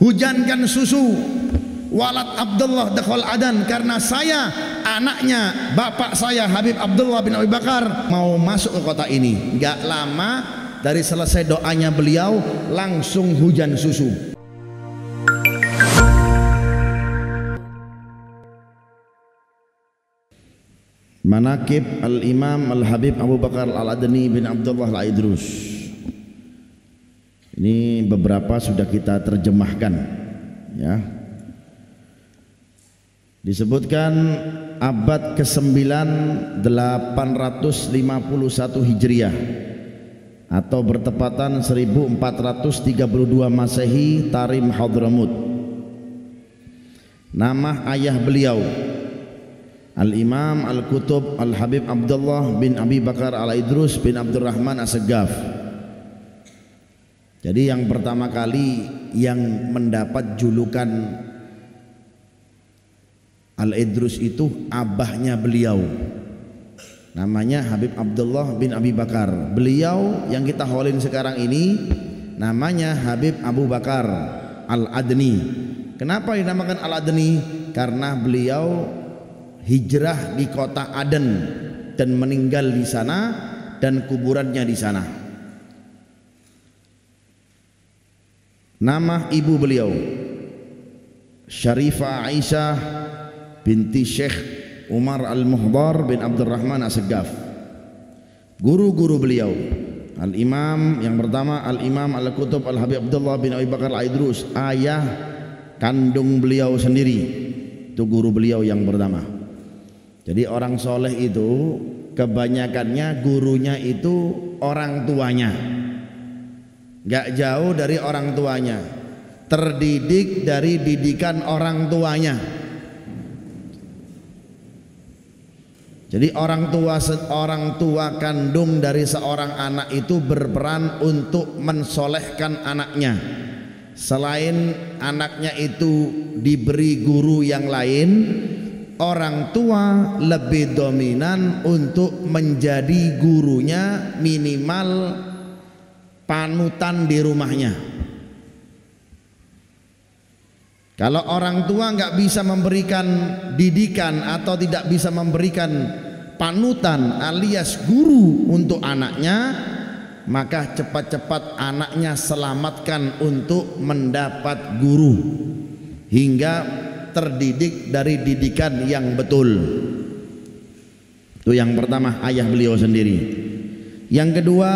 hujankan susu walad Abdullah dakhal adan, karena saya anaknya bapak saya Habib Abdullah bin Abi Bakar mau masuk ke kota ini. Gak lama dari selesai doanya beliau langsung hujan susu. Manaqib Al-Imam Al-Habib Abu Bakar Al-Adni bin Abdullah Al-Idrus. Ini beberapa sudah kita terjemahkan, ya. Disebutkan abad ke-9 851 Hijriah atau bertepatan 1432 Masehi, Tarim Hadramut. Nama ayah beliau Al-Imam Al-Kutub Al-Habib Abdullah bin Abi Bakar Al-Idrus bin Abdurrahman As-Saggaf. Jadi yang pertama kali yang mendapat julukan Al-Idrus itu abahnya beliau, namanya Habib Abdullah bin Abi Bakar. Beliau yang kita haulin sekarang ini namanya Habib Abu Bakar Al-Adni. Kenapa dinamakan Al-Adni? Karena beliau hijrah di kota Aden dan meninggal di sana dan kuburannya di sana. Nama ibu beliau Syarifah Aisyah binti Syekh Umar Al-Muhdar bin Abdurrahman As-Saggaf. Guru-guru beliau Al-Imam yang pertama Al-Imam Al-Kutub Al-Habib Abdullah bin Abi Bakar Al-Idrus, ayah kandung beliau sendiri, itu guru beliau yang pertama. Jadi orang soleh itu kebanyakannya gurunya itu orang tuanya, gak jauh dari orang tuanya, terdidik dari didikan orang tuanya. Jadi orang tua kandung dari seorang anak itu berperan untuk mensolehkan anaknya. Selain anaknya itu diberi guru yang lain, orang tua lebih dominan untuk menjadi gurunya, minimal panutan di rumahnya. Kalau orang tua nggak bisa memberikan didikan atau tidak bisa memberikan panutan alias guru untuk anaknya, maka cepat-cepat anaknya selamatkan untuk mendapat guru hingga terdidik dari didikan yang betul. Itu yang pertama, ayah beliau sendiri. Yang kedua,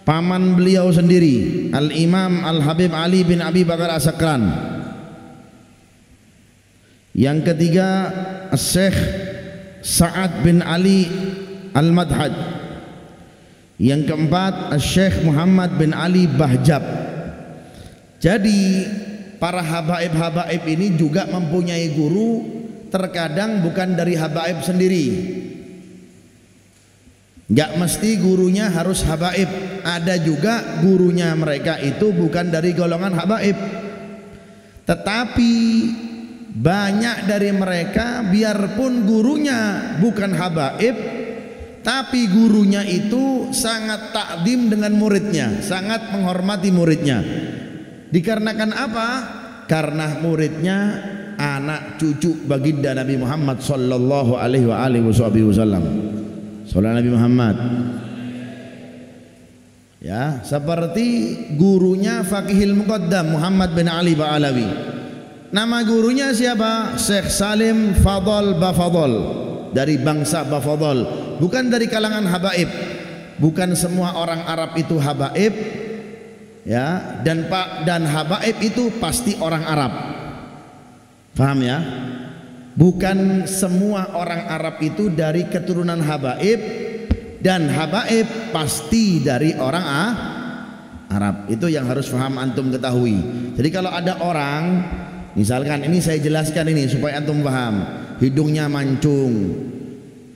paman beliau sendiri Al-Imam Al-Habib Ali bin Abi Bakar As-Sakran. Yang ketiga, Syekh Sa'ad bin Ali Al-Madhad. Yang keempat, Syekh Muhammad bin Ali Bahjab. Jadi para habaib-habaib ini juga mempunyai guru, terkadang bukan dari habaib sendiri. Gak mesti gurunya harus habaib, ada juga gurunya mereka itu bukan dari golongan habaib, tetapi banyak dari mereka biarpun gurunya bukan habaib, tapi gurunya itu sangat takdim dengan muridnya, sangat menghormati muridnya. Dikarenakan apa? Karena muridnya anak cucu baginda Nabi Muhammad sallallahu alaihi wasallam. Sallallahu Nabi Muhammad. Ya, seperti gurunya Faqihil Muqaddam Muhammad bin Ali Ba'alawi. Nama gurunya siapa? Syekh Salim Fadl Bafadl, dari bangsa Bafadl, bukan dari kalangan habaib. Bukan semua orang Arab itu habaib, ya, dan habaib itu pasti orang Arab. Paham ya? Bukan semua orang Arab itu dari keturunan habaib, dan habaib pasti dari orang Arab. Itu yang harus paham, antum ketahui. Jadi kalau ada orang, misalkan ini saya jelaskan ini supaya antum paham, hidungnya mancung,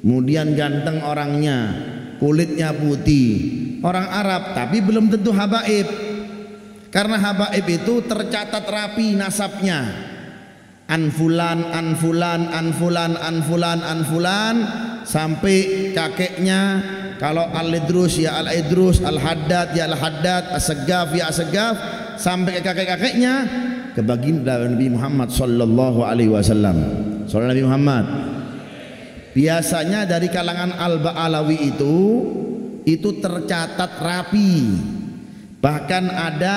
kemudian ganteng orangnya, kulitnya putih, orang Arab, tapi belum tentu habaib. Karena habaib itu tercatat rapi nasabnya, anfulan, anfulan, anfulan, anfulan, anfulan, sampai kakeknya. Kalau Al-Idrus ya Al-Idrus, Al-Haddad ya Al-Haddad, As-Saggaf ya As-Saggaf, sampai ke kakek-kakeknya ke baginda Nabi Muhammad sallallahu alaihi wasallam. Sallallahu Nabi Muhammad. Biasanya dari kalangan Al-Ba'alawi itu tercatat rapi. Bahkan ada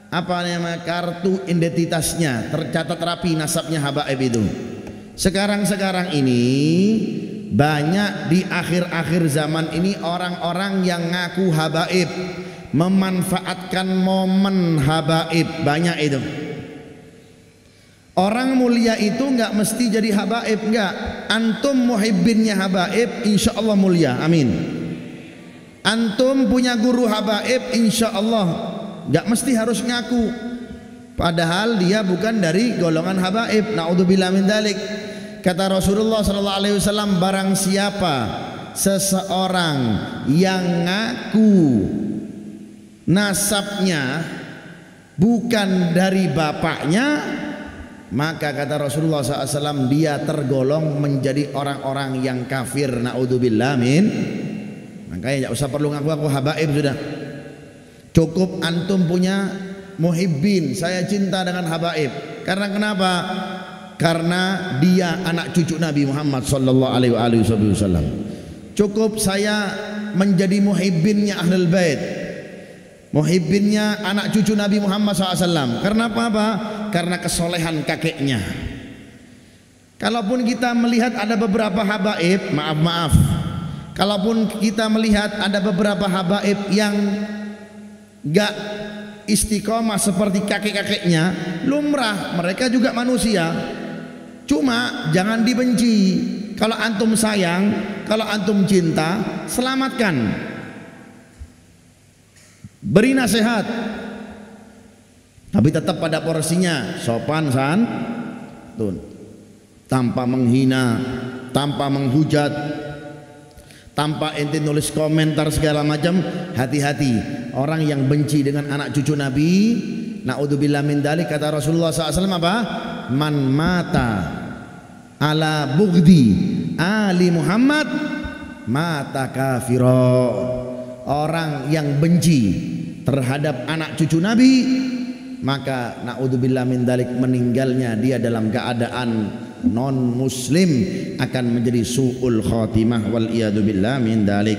apa namanya kartu identitasnya, tercatat rapi nasabnya habaib itu. Sekarang ini banyak di akhir-akhir zaman ini orang-orang yang ngaku habaib, memanfaatkan momen habaib, banyak itu. Orang mulia itu nggak mesti jadi habaib, nggak. Antum muhibbinnya habaib, insya Allah mulia, amin. Antum punya guru habaib, insya Allah nggak mesti harus ngaku, padahal dia bukan dari golongan habaib. Naudzubillah min dzalik. Kata Rasulullah sallallahu alaihi wasallam, barang siapa seseorang yang ngaku nasabnya bukan dari bapaknya, maka kata Rasulullah SAW dia tergolong menjadi orang-orang yang kafir. Naudzubillah min. Makanya tidak usah perlu ngaku-ngaku habaib, sudah cukup antum punya muhibbin, saya cinta dengan habaib. Karena kenapa? Karena dia anak cucu Nabi Muhammad sallallahu alaihi wasallam. Cukup saya menjadi muhibbinnya Ahlul Bait, muhibbinnya anak cucu Nabi Muhammad SAW. Karena apa? Karena kesolehan kakeknya. Kalaupun kita melihat ada beberapa habaib, maaf, kalaupun kita melihat ada beberapa habaib yang gak istiqomah seperti kakek-kakeknya, lumrah, mereka juga manusia. Cuma jangan dibenci. Kalau antum sayang, kalau antum cinta, selamatkan, beri nasihat, tapi tetap pada porsinya, sopan santun, tanpa menghina, tanpa menghujat, tanpa ente nulis komentar segala macam. Hati-hati orang yang benci dengan anak cucu Nabi, naudzubillah min dzalik. Kata Rasulullah SAW apa? Man mata ala bugdi ali Muhammad mata kafiro. Orang yang benci terhadap anak cucu Nabi, maka naudzubillah min dzalik meninggalnya dia dalam keadaan non muslim, akan menjadi su'ul khatimah wal iyadu billah min dzalik.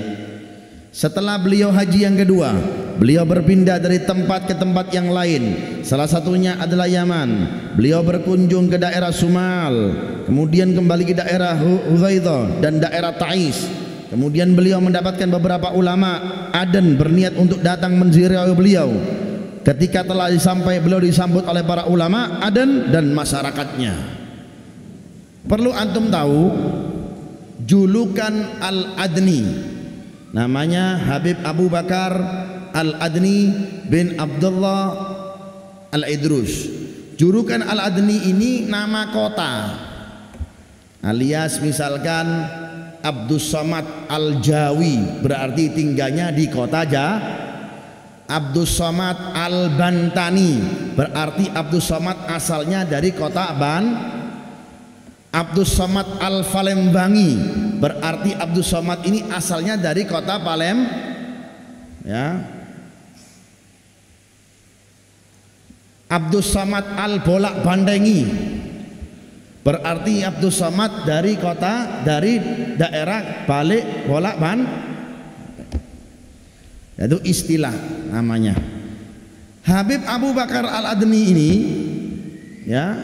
Setelah beliau haji yang kedua, beliau berpindah dari tempat ke tempat yang lain. Salah satunya adalah Yaman. Beliau berkunjung ke daerah Sumal, kemudian kembali ke daerah Hudzaidah dan daerah Ta'is. Kemudian beliau mendapatkan beberapa ulama Aden berniat untuk datang menziarahi beliau. Ketika telah beliau disambut oleh para ulama Aden dan masyarakatnya. Perlu antum tahu, julukan Al-Adni namanya Habib Abu Bakar Al-Adni bin Abdullah Al-Idrus. Julukan Al-Adni ini nama kota, alias misalkan Abdus Somad Al-Jawi berarti tinggalnya di kota Abdus Somad Al-Bantani berarti Abdus Somad asalnya dari kota Abdus Somad Al-Falembangi berarti Abdus Somad ini asalnya dari kota Palem, ya. Abdus Somad Al-Bolak Bandengi berarti Abdus Somad dari daerah Balik Bolak itu istilah namanya. Habib Abu Bakar Al-Adni ini, ya,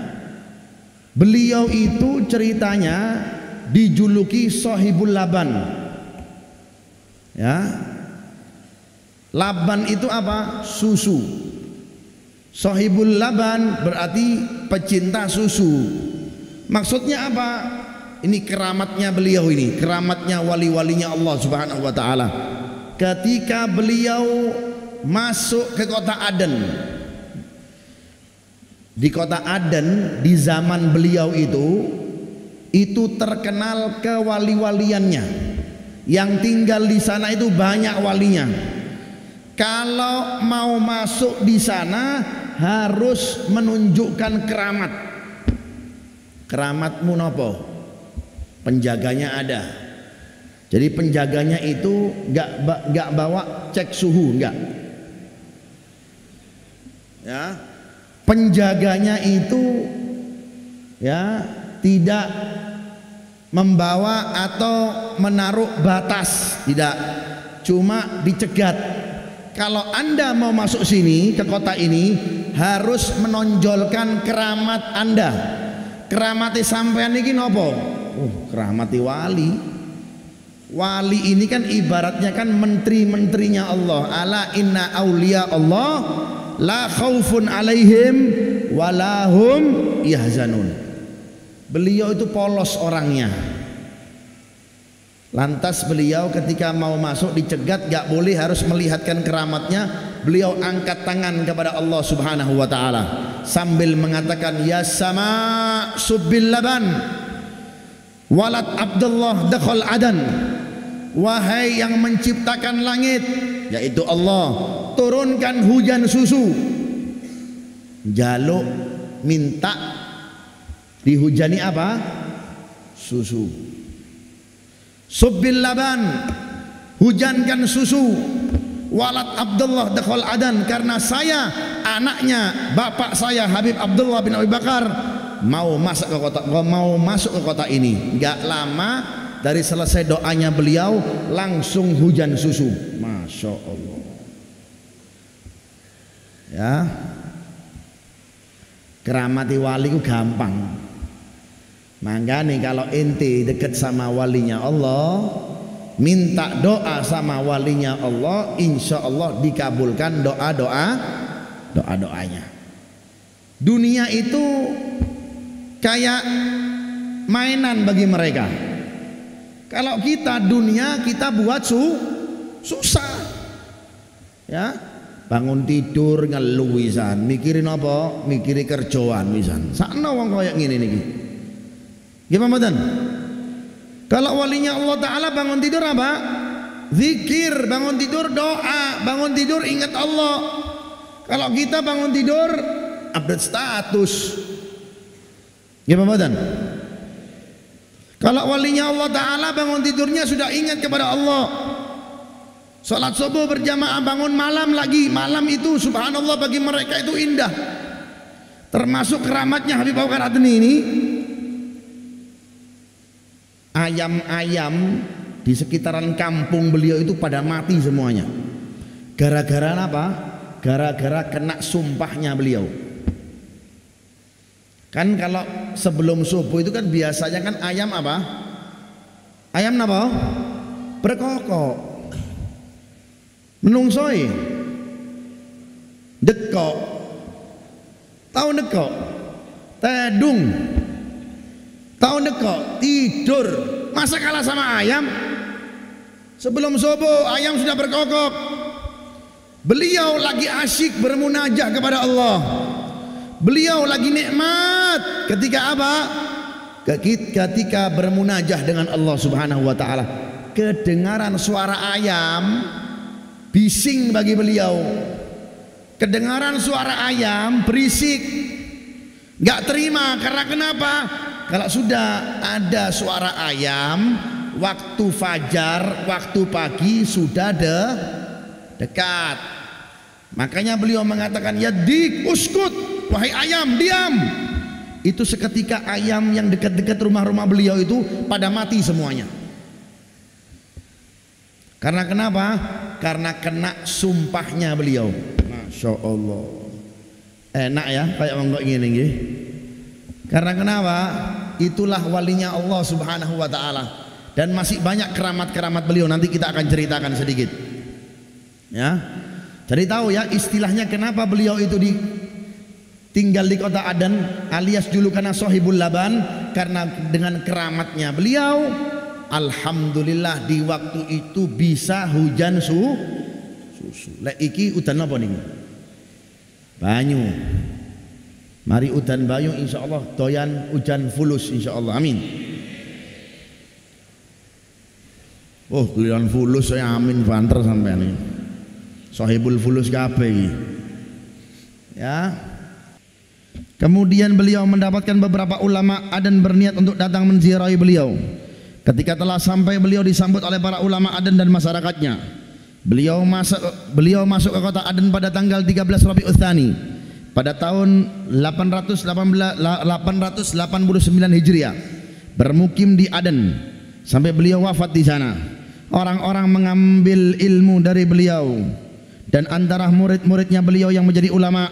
beliau itu ceritanya dijuluki Sohibul Laban, ya. Laban itu apa? Susu. Sohibul Laban berarti pecinta susu. Maksudnya apa? Ini keramatnya beliau, ini keramatnya wali-walinya Allah Subhanahu wa ta'ala. Ketika beliau masuk ke kota Aden, di kota Aden di zaman beliau itu terkenal kewali-waliannya. Yang tinggal di sana itu banyak walinya. Kalau mau masuk di sana harus menunjukkan keramat. Keramatmu nopo? Penjaganya ada. Jadi penjaganya itu gak bawa cek suhu, enggak. Ya, penjaganya itu ya tidak membawa atau menaruh batas, tidak, cuma dicegat. Kalau Anda mau masuk sini ke kota ini harus menonjolkan keramat Anda. Keramati sampean iki nopo? Keramati wali. Wali ini kan ibaratnya kan menteri-menterinya Allah. Ala inna auliya Allah la khaufun alaihim walahum yahzanun. Beliau itu polos orangnya. Lantas beliau ketika mau masuk dicegat, gak boleh, harus melihatkan keramatnya. Beliau angkat tangan kepada Allah Subhanahu wa ta'ala sambil mengatakan, ya sama subbil laban walad Abdullah dakhal adan. Wahai yang menciptakan langit, yaitu Allah, turunkan hujan susu. Jaluk minta dihujani apa? Susu. Subbil laban, hujankan susu. Walad Abdullah dakhal adan, karena saya anaknya bapak saya Habib Abdullah bin Abi Bakar mau masuk ke kota ini. Enggak lama dari selesai doanya beliau langsung hujan susu. Masya Allah. Ya, keramati wali itu gampang. Maka nih kalau ente deket sama walinya Allah, minta doa sama walinya Allah, insya Allah dikabulkan doa-doanya. Dunia itu kayak mainan bagi mereka. Kalau kita dunia kita buat susah. Ya, bangun tidur ngeluh wisan, mikirin apa? Mikirin kerjaan wisan. Sakno wong koyo ngene niki. Gimana dan? Kalau walinya Allah Ta'ala bangun tidur apa? Zikir. Bangun tidur doa. Bangun tidur ingat Allah. Kalau kita bangun tidur update status. Gimana dan? Kalau walinya Allah Ta'ala bangun tidurnya sudah ingat kepada Allah. Salat subuh berjamaah, bangun malam lagi. Malam itu subhanallah bagi mereka itu indah. Termasuk keramatnya Habib Bakar Adni ini. Ayam-ayam di sekitaran kampung beliau itu pada mati semuanya. Gara-gara apa? Gara-gara kena sumpahnya beliau. Kan kalau sebelum subuh itu kan biasanya kan ayam apa? Ayam apa? Berkokok. Menungsoi. Dekok. Tahu dekok? Tedung. Tahu dekok, tidur. Masa kalah sama ayam? Sebelum subuh ayam sudah berkokok. Beliau lagi asyik bermunajah kepada Allah. Beliau lagi nikmat ketika apa? Ketika bermunajah dengan Allah Subhanahu wa ta'ala. Kedengaran suara ayam bising bagi beliau. Kedengaran suara ayam berisik. Gak terima, karena kenapa? Kalau sudah ada suara ayam, waktu fajar, waktu pagi sudah dekat. Makanya beliau mengatakan, ya dik uskut, wahai ayam diam. Itu seketika ayam yang dekat-dekat rumah-rumah beliau itu pada mati semuanya. Karena kenapa? Karena kena sumpahnya beliau. Masya Allah. Enak ya kayak monggo gini nggih. Karena kenapa? Itulah walinya Allah Subhanahu wa ta'ala. Dan masih banyak keramat-keramat beliau, nanti kita akan ceritakan sedikit. Ya. Jadi tahu ya istilahnya kenapa beliau itu tinggal di kota Adan alias julukannya Sohibul Laban, karena dengan keramatnya beliau alhamdulillah di waktu itu bisa hujan susu. Lek iki udan apa nih? Banyu. Mari udan banyu insyaallah, doyan hujan fulus insyaallah. Amin. Oh, giliran fulus saya amin banter sampean iki. Sohibul fulus kabeh iki. Ya. Kemudian beliau mendapatkan beberapa ulama Adan berniat untuk datang menziarahi beliau. Ketika telah sampai, beliau disambut oleh para ulama Adan dan masyarakatnya. Beliau masuk ke kota Adan pada tanggal 13 Rabiul Tsani. pada tahun 889 Hijriah bermukim di Aden sampai beliau wafat di sana. Orang-orang mengambil ilmu dari beliau, dan antara murid-muridnya beliau yang menjadi ulama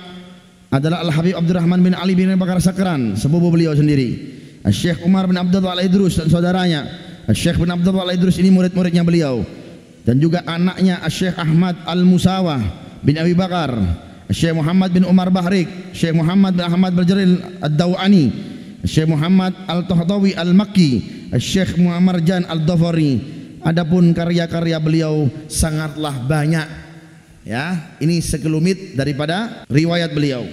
adalah Al-Habib Abdurrahman bin Ali bin Bakar Sakran, sepupu beliau sendiri. Syekh Umar bin Abdullah Al-Idrus dan saudaranya Syekh bin Abdullah Al-Idrus, ini murid-muridnya beliau. Dan juga anaknya Syekh Ahmad Al-Musawah bin Abi Bakar, Syekh Muhammad bin Umar Bahrik, Syekh Muhammad bin Ahmad Berjaril Ad-Dawani, Syekh Muhammad Al-Tahtawi Al-Makki, Syekh Muhammad Jan Al-Dhafari. Adapun karya-karya beliau sangatlah banyak. Ya, ini sekelumit daripada riwayat beliau.